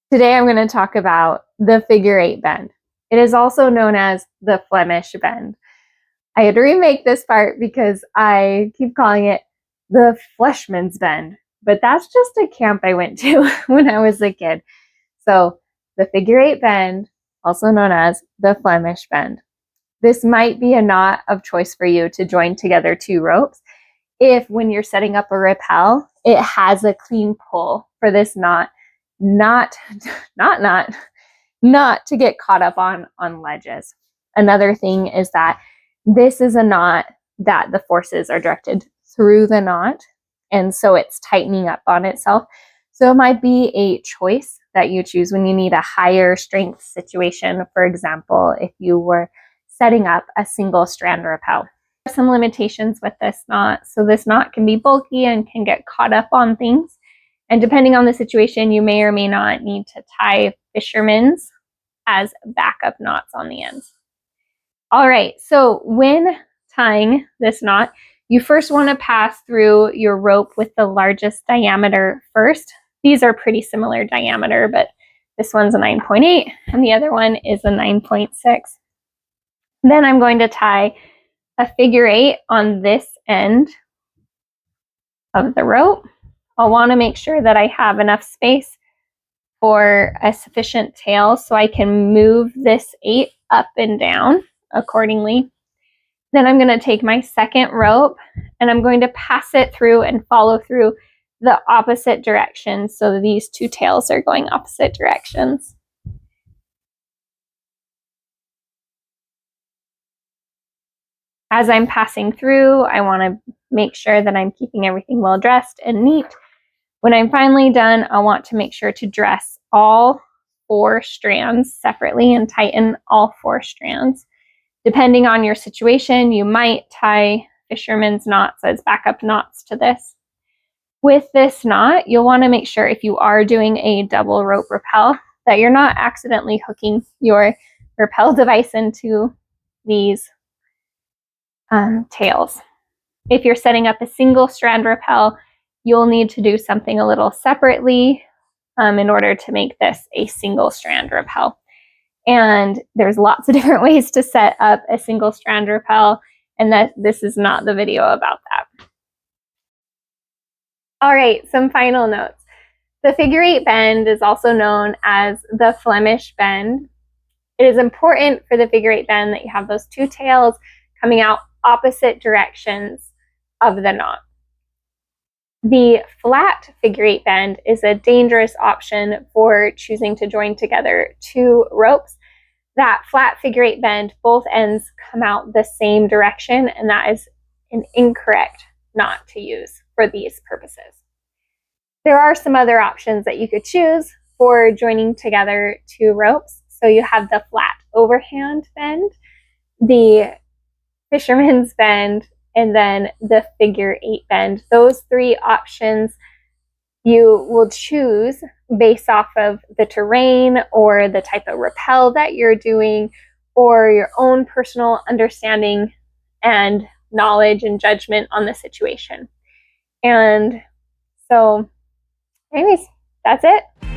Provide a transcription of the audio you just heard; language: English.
Today I'm going to talk about the figure eight bend. It is also known as the Flemish Bend. I had to remake this part because I keep calling it the Fisherman's Bend, but that's just a camp I went to when I was a kid. So the figure eight bend, also known as the Flemish Bend. This might be a knot of choice for you to join together two ropes if when you're setting up a rappel, it has a clean pull for this knot not to get caught up on ledges. Another thing is that this is a knot that the forces are directed through the knot, and so it's tightening up on itself. So it might be a choice that you choose when you need a higher strength situation. For example, if you were setting up a single strand rappel. There are some limitations with this knot. So this knot can be bulky and can get caught up on things. And depending on the situation, you may or may not need to tie fishermans as backup knots on the ends. All right, so when tying this knot, you first want to pass through your rope with the largest diameter first. These are pretty similar diameter, but this one's a 9.8 and the other one is a 9.6. Then I'm going to tie a figure eight on this end of the rope. I'll want to make sure that I have enough space for a sufficient tail so I can move this eight up and down accordingly. Then I'm going to take my second rope and I'm going to pass it through and follow through the opposite direction so that these two tails are going opposite directions. As I'm passing through, I want to make sure that I'm keeping everything well dressed and neat. When I'm finally done, I want to make sure to dress all 4 strands separately and tighten all 4 strands. Depending on your situation, you might tie fisherman's knots as backup knots to this. With this knot, you'll want to make sure if you are doing a double rope rappel that you're not accidentally hooking your rappel device into these tails. If you're setting up a single strand rappel, you'll need to do something a little separately in order to make this a single strand rappel. And there's lots of different ways to set up a single strand rappel, and that this is not the video about that. All right, some final notes. The figure eight bend is also known as the Flemish Bend. It is important for the figure eight bend that you have those 2 tails coming out opposite directions of the knot. The flat figure eight bend is a dangerous option for choosing to join together 2 ropes. That flat figure eight bend, both ends come out the same direction, and that is an incorrect knot to use for these purposes. There are some other options that you could choose for joining together 2 ropes. So you have the flat overhand bend, the fisherman's bend, and then the figure eight bend. Those 3 options you will choose based off of the terrain or the type of rappel that you're doing or your own personal understanding and knowledge and judgment on the situation. And so anyways, that's it.